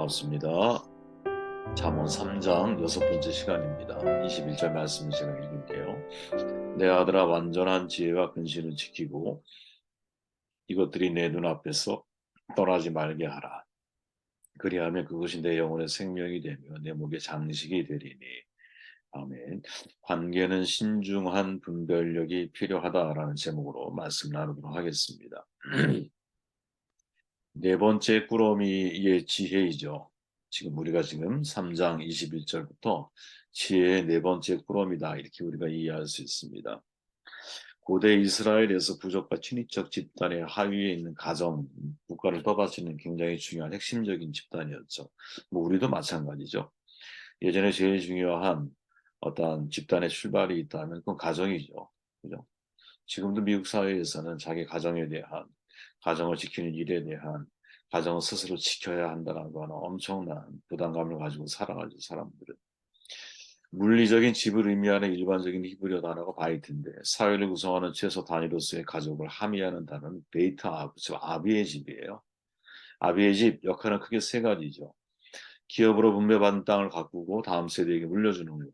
반갑습니다. 잠언 3장 6번째 시간입니다. 21절 말씀을 제가 읽을게요. 내 아들아, 완전한 지혜와 근신을 지키고 이것들이 내 눈앞에서 떠나지 말게 하라. 그리하면 그것이 내 영혼의 생명이 되며 내 목의 장식이 되리니. 아멘. 관계는 신중한 분별력이 필요하다라는 제목으로 말씀 나누도록 하겠습니다. 네 번째 꾸러미의 지혜이죠. 우리가 지금 3장 21절부터 지혜의 네 번째 꾸러미다, 이렇게 우리가 이해할 수 있습니다. 고대 이스라엘에서 부족과 친인척 집단의 하위에 있는 가정, 국가를 떠받치는 굉장히 중요한 핵심적인 집단이었죠. 우리도 마찬가지죠. 예전에 제일 중요한 어떤 집단의 출발이 있다면 그건 가정이죠. 그죠? 지금도 미국 사회에서는 자기 가정에 대한, 가정을 지키는 일에 대한, 가정을 스스로 지켜야 한다는 하는 엄청난 부담감을 가지고 살아가죠, 사람들은. 물리적인 집을 의미하는 일반적인 히브리어 단어가 바이트인데, 사회를 구성하는 최소 단위로서의 가족을 함의하는 단어는 베이트 아브, 즉 아비의 집이에요. 아비의 집 역할은 크게 세 가지죠. 기업으로 분배받은 땅을 가꾸고 다음 세대에게 물려주는 거예요.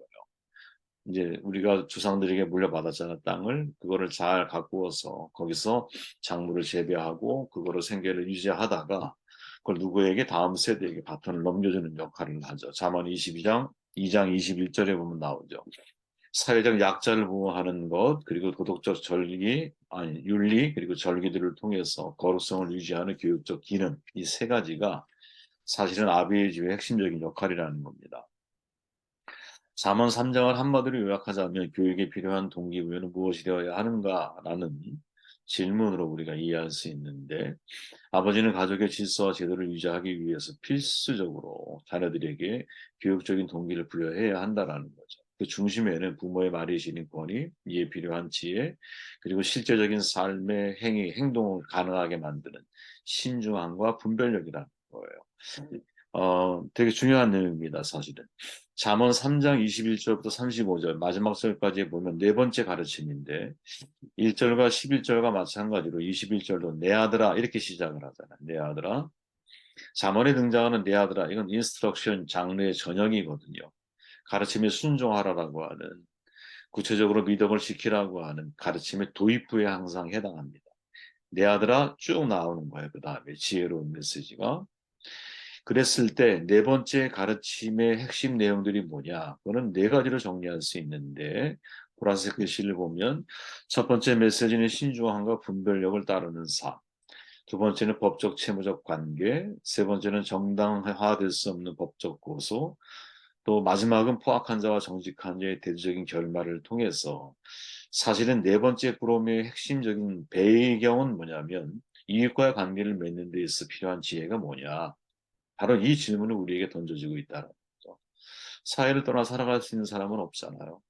이제 우리가 조상들에게 물려받았잖아, 땅을. 그거를 잘 가꾸어서 거기서 작물을 재배하고 그거로 생계를 유지하다가 그걸 누구에게, 다음 세대에게 바톤을 넘겨주는 역할을 하죠. 잠언 22장 2장 21절에 보면 나오죠. 사회적 약자를 보호하는 것, 그리고 도덕적 윤리, 그리고 절기들을 통해서 거룩성을 유지하는 교육적 기능, 이 세 가지가 사실은 아비의 집의 핵심적인 역할이라는 겁니다. 잠언 3장을 한마디로 요약하자면 교육에 필요한 동기부여는 무엇이 되어야 하는가라는 질문으로 우리가 이해할 수 있는데, 아버지는 가족의 질서와 제도를 유지하기 위해서 필수적으로 자녀들에게 교육적인 동기를 부여해야 한다라는 거죠. 그 중심에는 부모의 말이 지닌 권위, 이에 필요한 지혜, 그리고 실제적인 삶의 행동을 가능하게 만드는 신중함과 분별력이라는 거예요. 되게 중요한 내용입니다, 사실은. 잠언 3장 21절부터 35절 마지막 절까지 보면 네 번째 가르침인데, 1절과 11절과 마찬가지로 21절도 내 아들아 이렇게 시작을 하잖아요. 내 아들아. 잠언에 등장하는 내 아들아, 이건 인스트럭션 장르의 전형이거든요. 가르침에 순종하라라고 하는, 구체적으로 믿음을 지키라고 하는 가르침의 도입부에 항상 해당합니다. 내 아들아 쭉 나오는 거예요. 그 다음에 지혜로운 메시지가. 그랬을 때 네 번째 가르침의 핵심 내용들이 뭐냐? 그거는 네 가지로 정리할 수 있는데, 보라색 글씨를 보면 첫 번째 메시지는 신중함과 분별력을 따르는 삶, 두 번째는 법적 채무적 관계, 세 번째는 정당화될 수 없는 법적 고소, 또 마지막은 포악한 자와 정직한 자의 대조적인 결말을 통해서, 사실은 네 번째 꾸러미의 핵심적인 배경은 뭐냐면, 이웃과의 관계를 맺는 데 있어 필요한 지혜가 뭐냐? 바로 이 질문을 우리에게 던져지고 있다는 거죠. 사회를 떠나 살아갈 수 있는 사람은 없잖아요.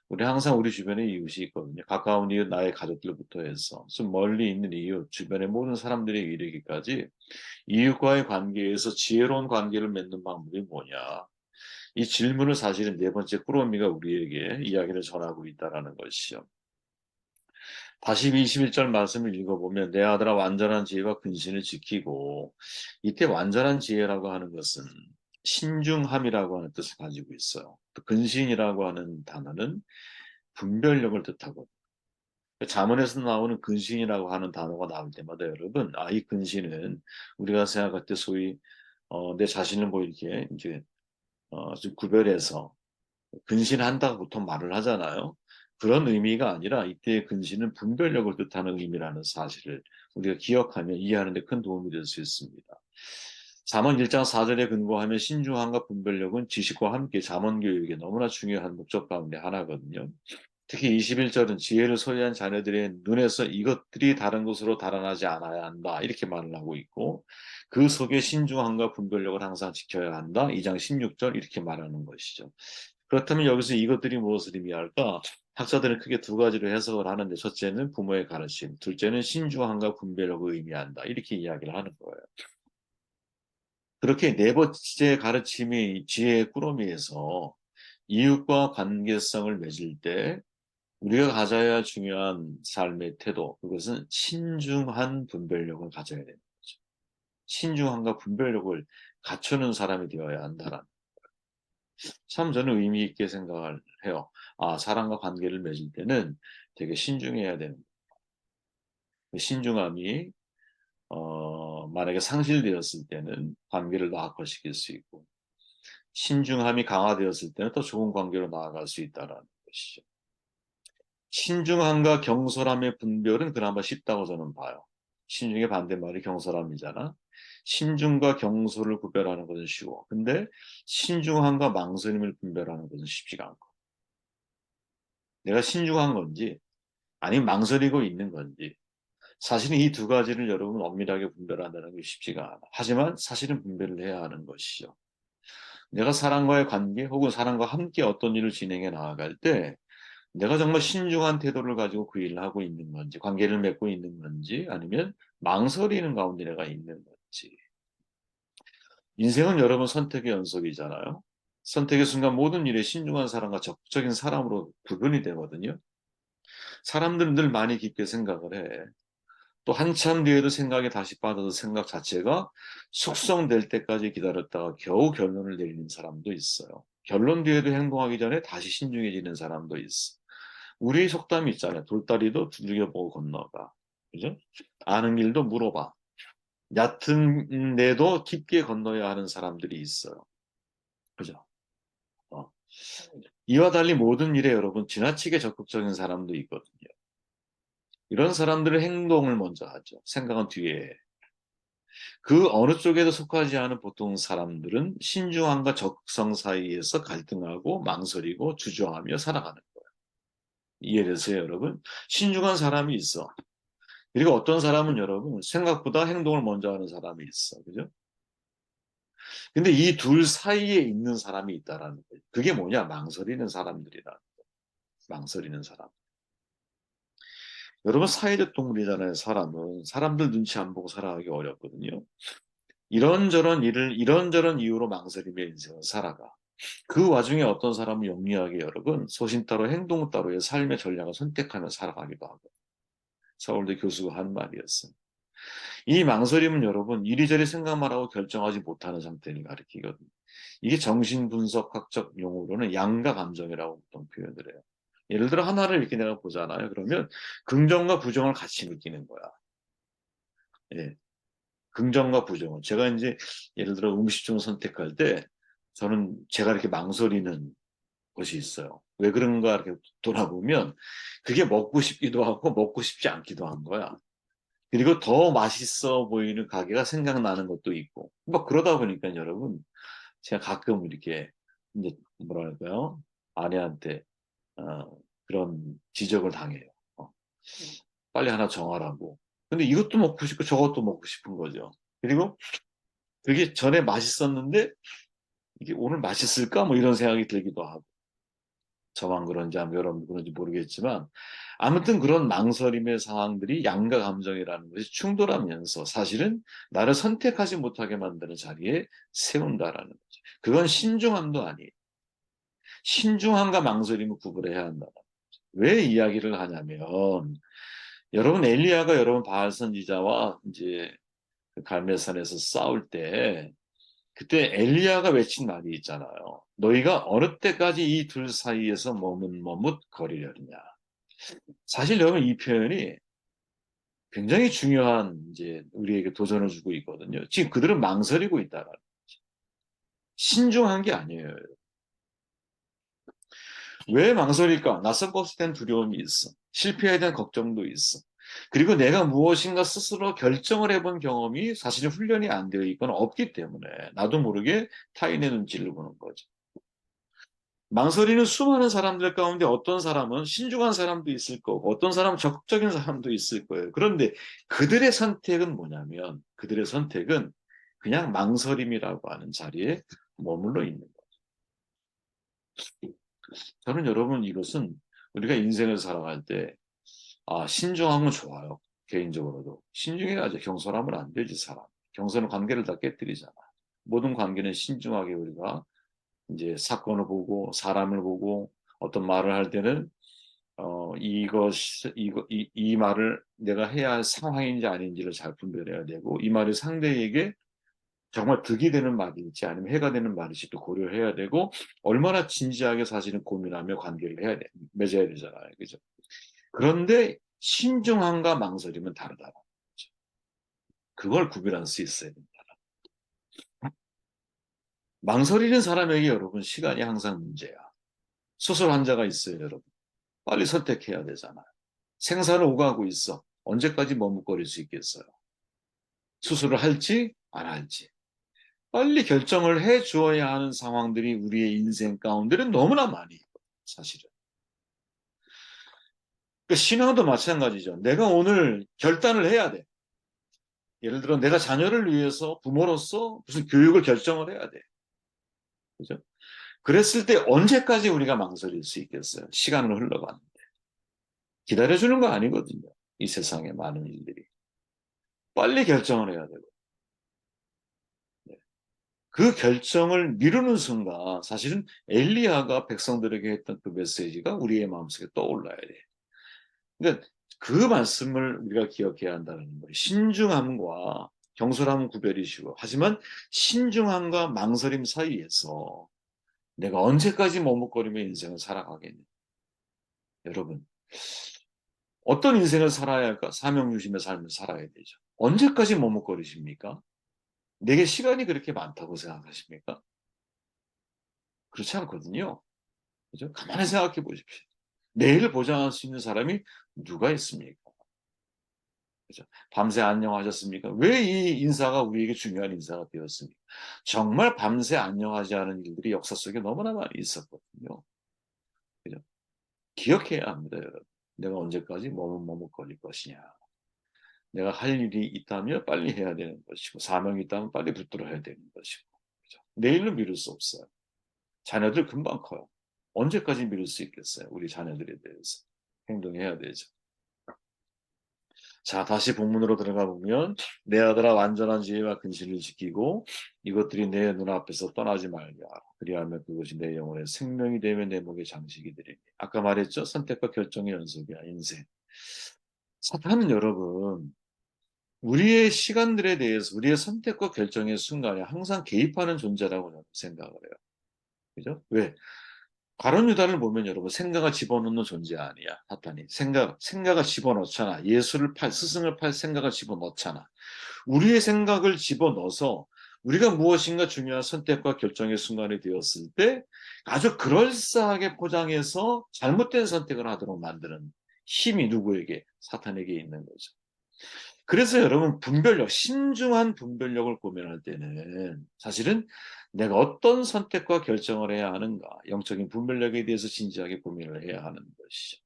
우리 항상 우리 주변에 이웃이 있거든요. 가까운 이웃, 나의 가족들부터 해서 좀 멀리 있는 이웃, 주변의 모든 사람들에 이르기까지 이웃과의 관계에서 지혜로운 관계를 맺는 방법이 뭐냐. 이 질문을 사실은 네 번째 꾸러미가 우리에게 이야기를 전하고 있다는 것이요. 다시 21절 말씀을 읽어보면 내 아들아 완전한 지혜와 근신을 지키고, 이때 완전한 지혜라고 하는 것은 신중함이라고 하는 뜻을 가지고 있어요. 또 근신이라고 하는 단어는 분별력을 뜻하고, 잠언에서 나오는 근신이라고 하는 단어가 나올 때마다 여러분, 이 근신은 우리가 생각할 때 소위 내 자신을 뭐 이렇게 이제 좀 구별해서 근신한다고 보통 말을 하잖아요. 그런 의미가 아니라 이때의 근신은 분별력을 뜻하는 의미라는 사실을 우리가 기억하면 이해하는 데 큰 도움이 될 수 있습니다. 잠언 1장 4절에 근거하면 신중함과 분별력은 지식과 함께 잠언 교육에 너무나 중요한 목적 가운데 하나거든요. 특히 21절은 지혜를 소유한 자녀들의 눈에서 이것들이 다른 것으로 달아나지 않아야 한다, 이렇게 말을 하고 있고, 그 속에 신중함과 분별력을 항상 지켜야 한다, 2장 16절 이렇게 말하는 것이죠. 그렇다면 여기서 이것들이 무엇을 의미할까? 학자들은 크게 두 가지로 해석을 하는데, 첫째는 부모의 가르침, 둘째는 신중함과 분별력을 의미한다, 이렇게 이야기를 하는 거예요. 그렇게 네 번째 가르침이 지혜의 꾸러미에서 이웃과 관계성을 맺을 때 우리가 가져야 할 중요한 삶의 태도, 그것은 신중한 분별력을 가져야 되는 거죠. 신중함과 분별력을 갖추는 사람이 되어야 한다라는. 참 저는 의미 있게 생각을 해요. 아, 사람과 관계를 맺을 때는 되게 신중해야 되는. 신중함이 만약에 상실되었을 때는 관계를 더 악화시킬 수 있고, 신중함이 강화되었을 때는 더 좋은 관계로 나아갈 수 있다라는 것이죠. 신중함과 경솔함의 분별은 그나마 쉽다고 저는 봐요. 신중의 반대말이 경솔함이잖아. 신중과 경솔을 구별하는 것은 쉬워. 근데 신중함과 망설임을 분별하는 것은 쉽지가 않고. 내가 신중한 건지 아니면 망설이고 있는 건지, 사실은 이 두 가지를 여러분 엄밀하게 분별한다는 게 쉽지가 않아. 하지만 사실은 분별을 해야 하는 것이죠. 내가 사람과의 관계 혹은 사람과 함께 어떤 일을 진행해 나아갈 때 내가 정말 신중한 태도를 가지고 그 일을 하고 있는 건지, 관계를 맺고 있는 건지, 아니면 망설이는 가운데 내가 있는 건지. 인생은 여러분 선택의 연속이잖아요. 선택의 순간 모든 일에 신중한 사람과 적극적인 사람으로 구분이 되거든요. 사람들은 늘 많이 깊게 생각을 해. 또 한참 뒤에도 생각에 다시 빠져서 생각 자체가 숙성될 때까지 기다렸다가 겨우 결론을 내리는 사람도 있어요. 결론 뒤에도 행동하기 전에 다시 신중해지는 사람도 있어. 우리 속담이 있잖아요. 돌다리도 두들겨보고 건너가. 그죠? 아는 길도 물어봐. 얕은 데도 깊게 건너야 하는 사람들이 있어요. 그죠? 어. 이와 달리 모든 일에 여러분 지나치게 적극적인 사람도 있거든요. 이런 사람들은 행동을 먼저 하죠. 생각은 뒤에 해. 그 어느 쪽에도 속하지 않은 보통 사람들은 신중함과 적성 사이에서 갈등하고 망설이고 주저하며 살아가는 거예요. 이해되세요, 여러분? 신중한 사람이 있어. 그리고 어떤 사람은 여러분 생각보다 행동을 먼저 하는 사람이 있어. 그죠? 근데 이 둘 사이에 있는 사람이 있다라는 거예요. 그게 뭐냐? 망설이는 사람들이라. 망설이는 사람. 여러분 사회적 동물이잖아요. 사람은. 사람들 눈치 안 보고 살아가기 어렵거든요. 이런저런 일을 이런저런 이유로 망설이며 인생을 살아가. 그 와중에 어떤 사람은 영리하게 여러분 소신 따로 행동 따로의 삶의 전략을 선택하며 살아가기도 하고. 서울대 교수가 한 말이었어요. 이 망설임은 여러분 이리저리 생각만 하고 결정하지 못하는 상태를 가리키거든요. 이게 정신분석학적 용어로는 양가 감정이라고 보통 표현을 해요. 예를 들어 하나를 이렇게 내가 보잖아요. 그러면 긍정과 부정을 같이 느끼는 거야. 예, 긍정과 부정을. 제가 이제 예를 들어 음식점을 선택할 때 저는 제가 이렇게 망설이는 것이 있어요. 왜 그런가 이렇게 돌아보면 그게 먹고 싶기도 하고 먹고 싶지 않기도 한 거야. 그리고 더 맛있어 보이는 가게가 생각나는 것도 있고. 뭐 그러다 보니까 여러분 제가 가끔 이렇게 이제 뭐랄까요? 아내한테 그런 지적을 당해요. 어, 빨리 하나 정하라고. 근데 이것도 먹고 싶고 저것도 먹고 싶은 거죠. 그리고 그게 전에 맛있었는데 이게 오늘 맛있을까? 뭐 이런 생각이 들기도 하고. 저만 그런지 아니면 여러분 그런지 모르겠지만 아무튼 그런 망설임의 상황들이 양가 감정이라는 것이 충돌하면서 사실은 나를 선택하지 못하게 만드는 자리에 세운다라는 거죠. 그건 신중함도 아니에요. 신중함과 망설임을 구분해야 한다. 왜 이야기를 하냐면 여러분 엘리야가 여러분 바알 선지자와 이제 그 갈멜산에서 싸울 때 그때 엘리야가 외친 말이 있잖아요. 너희가 어느 때까지 이 둘 사이에서 머뭇거리려느냐. 사실 여러분 이 표현이 굉장히 중요한 이제 우리에게 도전을 주고 있거든요. 지금 그들은 망설이고 있다라. 신중한 게 아니에요. 왜 망설일까? 낯선 것에 대한 두려움이 있어. 실패에 대한 걱정도 있어. 그리고 내가 무엇인가 스스로 결정을 해본 경험이 사실 훈련이 안 되어 있거나 없기 때문에 나도 모르게 타인의 눈치를 보는 거죠. 망설이는 수많은 사람들 가운데 어떤 사람은 신중한 사람도 있을 거고 어떤 사람은 적극적인 사람도 있을 거예요. 그런데 그들의 선택은 뭐냐면 그들의 선택은 그냥 망설임이라고 하는 자리에 머물러 있는 거예요. 저는 여러분 이것은 우리가 인생을 살아갈 때 신중함은 좋아요. 개인적으로도. 신중해야죠. 경솔하면 안 되지 사람. 경솔은 관계를 다 깨뜨리잖아. 모든 관계는 신중하게 우리가 이제 사건을 보고 사람을 보고 어떤 말을 할 때는 이 말을 내가 해야 할 상황인지 아닌지를 잘 분별해야 되고 이 말이 상대에게 정말 득이 되는 말일지 아니면 해가 되는 말일지 또 고려해야 되고 얼마나 진지하게 사실은 고민하며 관계를 해야 돼, 맺어야 되잖아요. 그죠? 그런데 신중함과 망설임은 다르다. 그걸 구별할 수 있어야 된다. 망설이는 사람에게 여러분 시간이 항상 문제야. 수술 환자가 있어요, 여러분. 빨리 선택해야 되잖아요. 생사를 오가고 있어. 언제까지 머뭇거릴 수 있겠어요? 수술을 할지 안 할지. 빨리 결정을 해 주어야 하는 상황들이 우리의 인생 가운데는 너무나 많이 있거든요, 사실은. 그러니까 신앙도 마찬가지죠. 내가 오늘 결단을 해야 돼. 예를 들어 내가 자녀를 위해서 부모로서 무슨 교육을 결정을 해야 돼. 그죠? 그랬을 때 언제까지 우리가 망설일 수 있겠어요? 시간을 흘러가는데. 기다려주는 거 아니거든요. 이 세상의 많은 일들이. 빨리 결정을 해야 되고. 네. 그 결정을 미루는 순간 사실은 엘리야가 백성들에게 했던 그 메시지가 우리의 마음속에 떠올라야 돼. 그러니까 그 말씀을 우리가 기억해야 한다는 거예요. 신중함과 경솔함은 구별이 쉬워. 하지만 신중함과 망설임 사이에서 내가 언제까지 머뭇거리며 인생을 살아가겠냐. 여러분, 어떤 인생을 살아야 할까? 사명유심의 삶을 살아야 되죠. 언제까지 머뭇거리십니까? 내게 시간이 그렇게 많다고 생각하십니까? 그렇지 않거든요. 그죠? 가만히 생각해 보십시오. 내일을 보장할 수 있는 사람이 누가 있습니까? 그죠? 밤새 안녕하셨습니까? 왜 이 인사가 우리에게 중요한 인사가 되었습니까? 정말 밤새 안녕하지 않은 일들이 역사 속에 너무나 많이 있었거든요. 그죠? 기억해야 합니다, 여러분. 내가 언제까지 머뭇머뭇거릴 것이냐. 내가 할 일이 있다면 빨리 해야 되는 것이고, 사명이 있다면 빨리 붙들어야 되는 것이고. 그죠? 내일은 미룰 수 없어요. 자녀들 금방 커요. 언제까지 미룰 수 있겠어요? 우리 자녀들에 대해서. 행동해야 되죠. 자, 다시 본문으로 들어가 보면 내 아들아 완전한 지혜와 근신을 지키고 이것들이 내 눈앞에서 떠나지 말게 하라. 그리하면 그것이 내 영혼의 생명이 되며 내 목의 장식이 되리니. 아까 말했죠. 선택과 결정의 연속이야, 인생. 사탄은 여러분, 우리의 시간들에 대해서 우리의 선택과 결정의 순간에 항상 개입하는 존재라고 저는 생각을 해요. 그죠? 왜? 가룟 유다를 보면 여러분 생각을 집어넣는 존재 아니야. 사탄이 생각을 집어넣잖아. 예수를 팔 스승을 팔 생각을 집어넣잖아. 우리의 생각을 집어넣어서 우리가 무엇인가 중요한 선택과 결정의 순간이 되었을 때 아주 그럴싸하게 포장해서 잘못된 선택을 하도록 만드는 힘이 누구에게? 사탄에게 있는 거죠. 그래서 여러분 분별력, 신중한 분별력을 고민할 때는 사실은 내가 어떤 선택과 결정을 해야 하는가, 영적인 분별력에 대해서 진지하게 고민을 해야 하는 것이죠.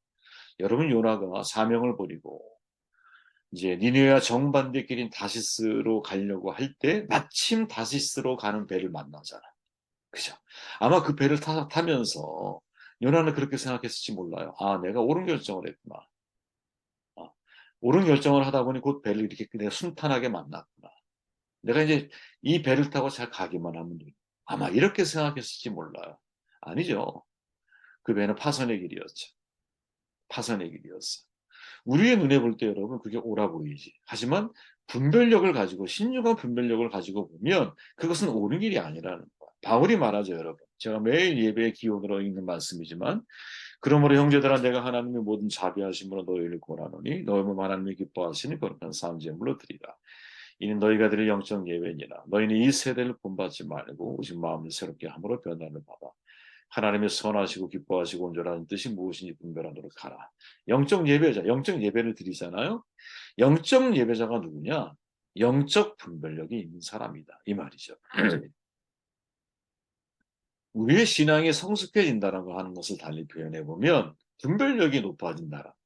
여러분 요나가 사명을 버리고 이제 니느웨와 정반대 길인 다시스로 가려고 할 때 마침 다시스로 가는 배를 만나잖아. 그죠? 아마 그 배를 타면서 요나는 그렇게 생각했을지 몰라요. 아, 내가 옳은 결정을 했구나. 아, 옳은 결정을 하다 보니 곧 배를 이렇게 내가 순탄하게 만났구나. 내가 이제 이 배를 타고 잘 가기만 하면 돼. 아마 이렇게 생각했을지 몰라요. 아니죠. 그 배는 파선의 길이었죠. 파선의 길이었어. 우리의 눈에 볼 때 여러분 그게 옳아 보이지. 하지만 분별력을 가지고 신중한 분별력을 가지고 보면 그것은 옳은 길이 아니라는 거야. 바울이 말하죠, 여러분. 제가 매일 예배의 기원으로 읽는 말씀이지만 그러므로 형제들아 내가 하나님의 모든 자비하심으로 너희를 권하노니 너희 몸 하나님이 기뻐하시니 거룩한 사함제물로 드리라. 이는 너희가 드릴 영적 예배니라. 너희는 이 세대를 본받지 말고 오직 마음을 새롭게 함으로 변화를 받아 하나님의 선하시고 기뻐하시고 온전한 뜻이 무엇인지 분별하도록 하라. 영적 예배자, 영적 예배를 드리잖아요. 영적 예배자가 누구냐? 영적 분별력이 있는 사람이다. 이 말이죠. 우리의 신앙이 성숙해진다라고 하는 것을 달리 표현해 보면 분별력이 높아진다.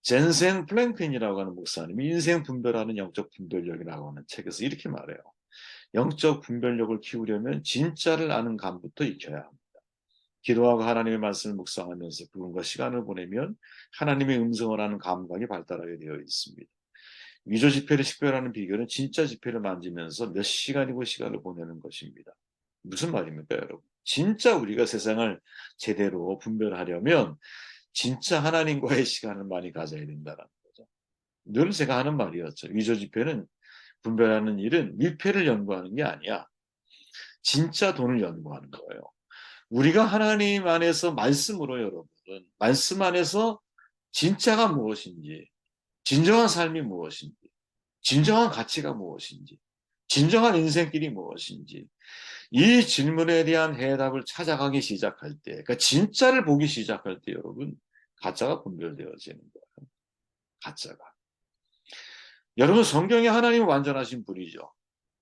젠센 플랭크인이라고 하는 목사님이 인생 분별하는 영적 분별력이라고 하는 책에서 이렇게 말해요. 영적 분별력을 키우려면 진짜를 아는 감부터 익혀야 합니다. 기도하고 하나님의 말씀을 묵상하면서 그분과 시간을 보내면 하나님의 음성을 아는 감각이 발달하게 되어 있습니다. 위조 지폐를 식별하는 비결은 진짜 지폐를 만지면서 몇 시간이고 시간을 보내는 것입니다. 무슨 말입니까, 여러분? 진짜 우리가 세상을 제대로 분별하려면 진짜 하나님과의 시간을 많이 가져야 된다는 거죠. 늘 제가 하는 말이었죠. 위조 지폐는 분별하는 일은 밀폐를 연구하는 게 아니야. 진짜 돈을 연구하는 거예요. 우리가 하나님 안에서 말씀으로 여러분, 말씀 안에서 진짜가 무엇인지, 진정한 삶이 무엇인지, 진정한 가치가 무엇인지, 진정한 인생길이 무엇인지, 이 질문에 대한 해답을 찾아가기 시작할 때, 그러니까 진짜를 보기 시작할 때 여러분, 가짜가 분별되어지는 거예요. 가짜가. 여러분, 성경에 하나님은 완전하신 분이죠.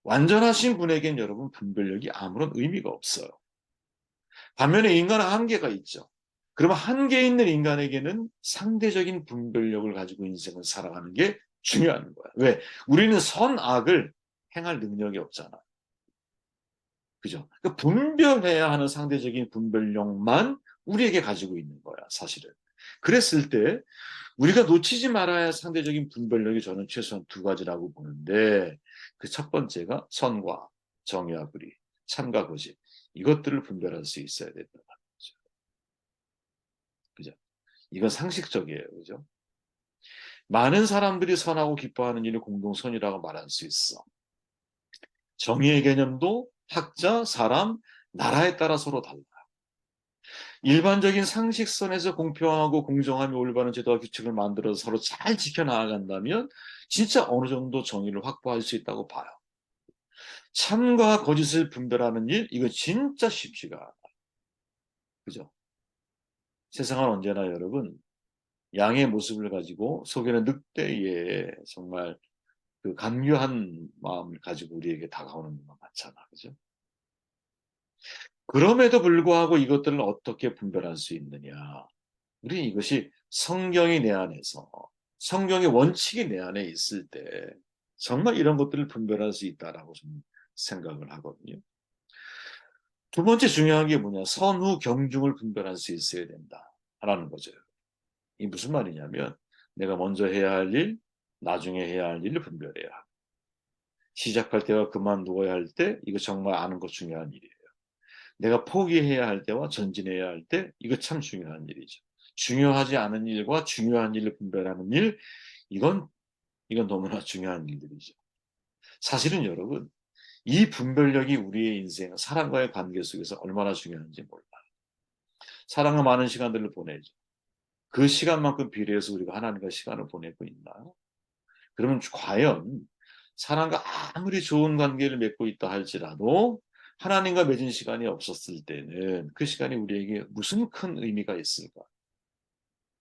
완전하신 분에겐 여러분 분별력이 아무런 의미가 없어요. 반면에 인간은 한계가 있죠. 그러면 한계 있는 인간에게는 상대적인 분별력을 가지고 인생을 살아가는 게 중요한 거야. 왜? 우리는 선악을 행할 능력이 없잖아. 그죠? 그러니까 분별해야 하는 상대적인 분별력만 우리에게 가지고 있는 거야, 사실은. 그랬을 때 우리가 놓치지 말아야 할 상대적인 분별력이 저는 최소한 두 가지라고 보는데, 그 첫 번째가 선과 정의와 불의, 참과 거짓, 이것들을 분별할 수 있어야 된다. 그죠? 이건 상식적이에요. 그죠? 많은 사람들이 선하고 기뻐하는 일을 공동선이라고 말할 수 있어. 정의의 개념도 학자, 사람, 나라에 따라 서로 달라. 일반적인 상식선에서 공평하고 공정하며 올바른 제도와 규칙을 만들어서 서로 잘 지켜나간다면 진짜 어느 정도 정의를 확보할 수 있다고 봐요. 참과 거짓을 분별하는 일, 이거 진짜 쉽지가 않아요. 그죠? 세상은 언제나 여러분, 양의 모습을 가지고 속에는 늑대의 정말 그 간교한 마음을 가지고 우리에게 다가오는 것 같잖아. 그죠? 그럼에도 불구하고 이것들을 어떻게 분별할 수 있느냐. 우리 이것이 성경이 내 안에서, 성경의 원칙이 내 안에 있을 때 정말 이런 것들을 분별할 수 있다라고 좀 생각을 하거든요. 두 번째 중요한 게 뭐냐? 선후 경중을 분별할 수 있어야 된다라는 거죠. 이게 무슨 말이냐면 내가 먼저 해야 할 일, 나중에 해야 할 일을 분별해야 하고, 시작할 때와 그만두어야 할 때, 이거 정말 아는 거 중요한 일이에요. 내가 포기해야 할 때와 전진해야 할 때, 이거 참 중요한 일이죠. 중요하지 않은 일과 중요한 일을 분별하는 일, 이건 너무나 중요한 일들이죠. 사실은 여러분, 이 분별력이 우리의 인생, 사람과의 관계 속에서 얼마나 중요한지 몰라요. 사랑과 많은 시간들을 보내죠. 그 시간만큼 비례해서 우리가 하나님과 시간을 보내고 있나요? 그러면 과연 사람과 아무리 좋은 관계를 맺고 있다 할지라도 하나님과 맺은 시간이 없었을 때는 그 시간이 우리에게 무슨 큰 의미가 있을까?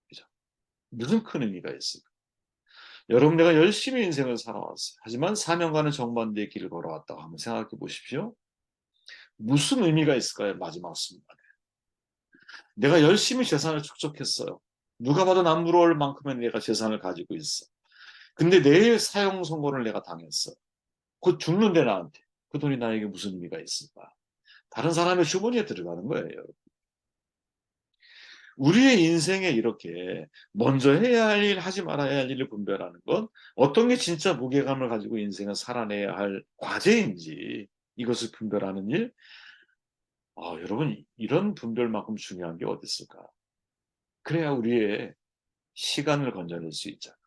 그죠? 무슨 큰 의미가 있을까? 여러분, 내가 열심히 인생을 살아왔어요. 하지만 사명과는 정반대의 길을 걸어왔다고 한번 생각해 보십시오. 무슨 의미가 있을까요? 마지막 순간에. 내가 열심히 재산을 축적했어요. 누가 봐도 남 부러울 만큼의 내가 재산을 가지고 있어. 근데 내일 사형 선고를 내가 당했어. 곧 죽는데 나한테. 그 돈이 나에게 무슨 의미가 있을까? 다른 사람의 주머니에 들어가는 거예요. 우리의 인생에 이렇게 먼저 해야 할 일, 하지 말아야 할 일을 분별하는 건 어떤 게 진짜 무게감을 가지고 인생을 살아내야 할 과제인지 이것을 분별하는 일, 여러분 이런 분별만큼 중요한 게 어디 있을까? 그래야 우리의 시간을 건져낼 수 있잖아.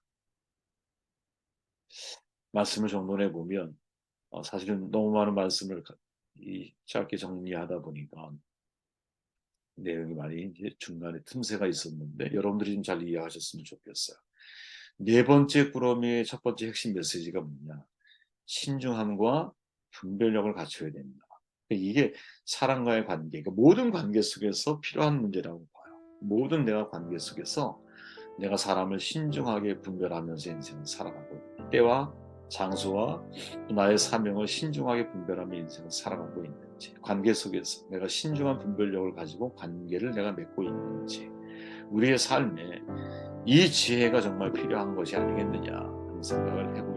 말씀을 정돈해 보면 사실은 너무 많은 말씀을 짧게 정리하다 보니까 내용이 많이 이제 중간에 틈새가 있었는데 여러분들이 좀 잘 이해하셨으면 좋겠어요. 네 번째 꾸러미의 첫 번째 핵심 메시지가 뭐냐? 신중함과 분별력을 갖춰야 된다. 이게 사람과의 관계, 그러니까 모든 관계 속에서 필요한 문제라고 봐요. 모든 내가 관계 속에서 내가 사람을 신중하게 분별하면서 인생을 살아가고 때와 장소와 나의 사명을 신중하게 분별하며 인생을 살아가고 있는지, 관계 속에서 내가 신중한 분별력을 가지고 관계를 내가 맺고 있는지, 우리의 삶에 이 지혜가 정말 필요한 것이 아니겠느냐 하는 생각을 해보게